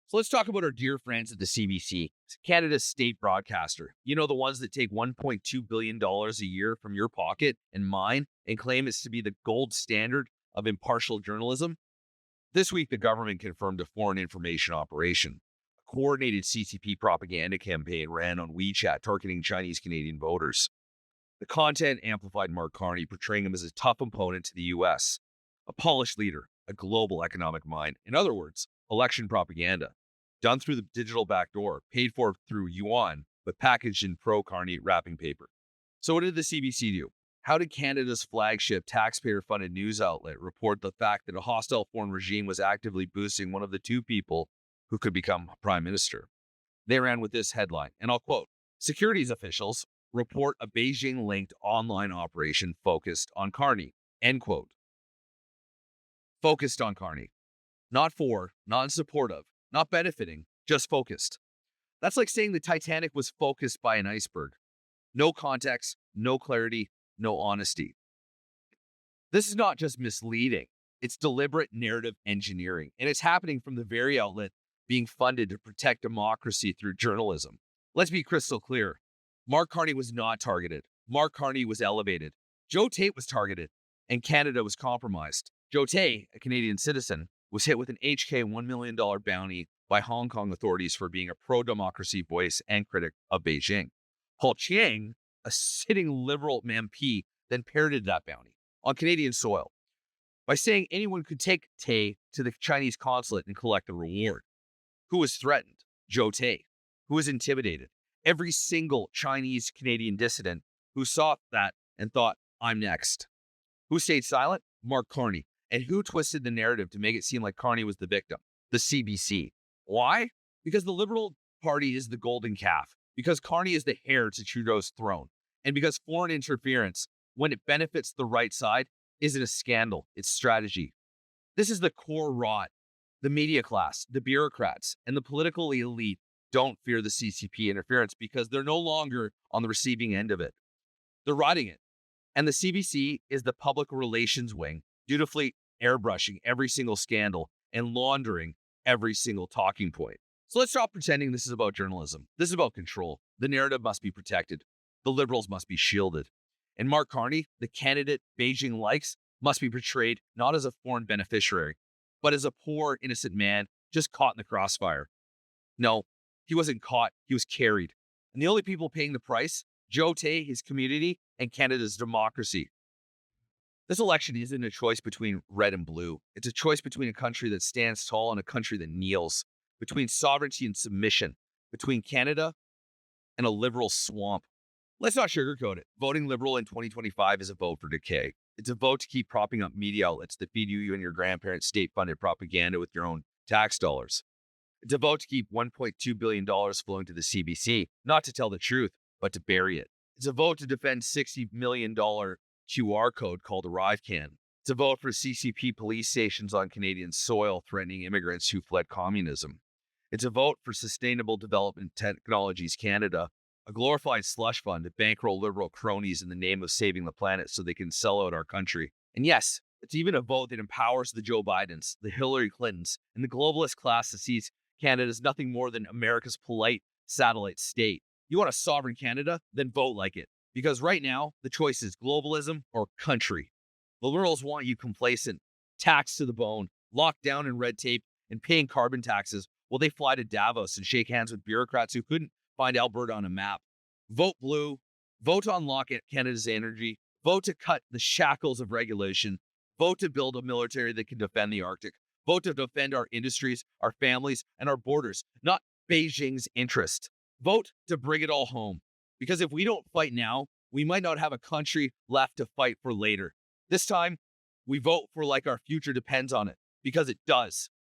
So let's talk about our dear friends at the CBC, Canada's state broadcaster. You know, the ones that take $1.2 billion a year from your pocket and mine and claim it's to be the gold standard of impartial journalism? This week, the government confirmed a foreign information operation. A coordinated CCP propaganda campaign ran on WeChat, targeting Chinese Canadian voters. The content amplified Mark Carney, portraying him as a tough opponent to the U.S., a polished leader, a global economic mind. In other words, election propaganda, done through the digital backdoor, paid for through yuan, but packaged in pro-Carney wrapping paper. So what did the CBC do? How did Canada's flagship taxpayer-funded news outlet report the fact that a hostile foreign regime was actively boosting one of the two people who could become prime minister? They ran with this headline, and I'll quote, "Securities officials report a Beijing-linked online operation focused on Carney," end quote. Focused on Carney. Not for, not in support of, not benefiting, just focused. That's like saying the Titanic was focused by an iceberg. No context, no clarity, no honesty. This is not just misleading. It's deliberate narrative engineering, and it's happening from the very outlet being funded to protect democracy through journalism. Let's be crystal clear. Mark Carney was not targeted. Mark Carney was elevated. Joe Tate was targeted, and Canada was compromised. Joe Tate, a Canadian citizen, was hit with an HK $1 million bounty by Hong Kong authorities for being a pro-democracy voice and critic of Beijing. Paul Chiang, a sitting Liberal MP, then parroted that bounty on Canadian soil by saying anyone could take Tate to the Chinese consulate and collect the reward. Who was threatened? Joe Tate. Who was intimidated? Every single Chinese Canadian dissident who saw that and thought, I'm next. Who stayed silent? Mark Carney. And who twisted the narrative to make it seem like Carney was the victim? The CBC. Why? Because the Liberal Party is the golden calf. Because Carney is the heir to Trudeau's throne. And because foreign interference, when it benefits the right side, isn't a scandal, it's strategy. This is the core rot. The media class, the bureaucrats, and the political elite don't fear the CCP interference because they're no longer on the receiving end of it. They're riding it. And the CBC is the public relations wing, dutifully airbrushing every single scandal and laundering every single talking point. So let's stop pretending this is about journalism. This is about control. The narrative must be protected. The Liberals must be shielded. And Mark Carney, the candidate Beijing likes, must be portrayed not as a foreign beneficiary, but as a poor, innocent man just caught in the crossfire. No, he wasn't caught. He was carried. And the only people paying the price, Joe Tate, his community, and Canada's democracy. This election isn't a choice between red and blue. It's a choice between a country that stands tall and a country that kneels, between sovereignty and submission, between Canada and a liberal swamp. Let's not sugarcoat it. Voting Liberal in 2025 is a vote for decay. It's a vote to keep propping up media outlets that feed you and your grandparents' state-funded propaganda with your own tax dollars. It's a vote to keep $1.2 billion flowing to the CBC, not to tell the truth, but to bury it. It's a vote to defend $60 million QR code called ArriveCan. It's a vote for CCP police stations on Canadian soil threatening immigrants who fled communism. It's a vote for Sustainable Development Technologies Canada, a glorified slush fund to bankroll liberal cronies in the name of saving the planet so they can sell out our country. And yes, it's even a vote that empowers the Joe Bidens, the Hillary Clintons, and the globalist class that sees Canada as nothing more than America's polite satellite state. You want a sovereign Canada? Then vote like it. Because right now, the choice is globalism or country. The Liberals want you complacent, taxed to the bone, locked down in red tape, and paying carbon taxes while they fly to Davos and shake hands with bureaucrats who couldn't find Alberta on a map. Vote blue. Vote to unlock Canada's energy. Vote to cut the shackles of regulation. Vote to build a military that can defend the Arctic. Vote to defend our industries, our families, and our borders, not Beijing's interest. Vote to bring it all home. Because if we don't fight now, we might not have a country left to fight for later. This time, we vote for like our future depends on it, because it does.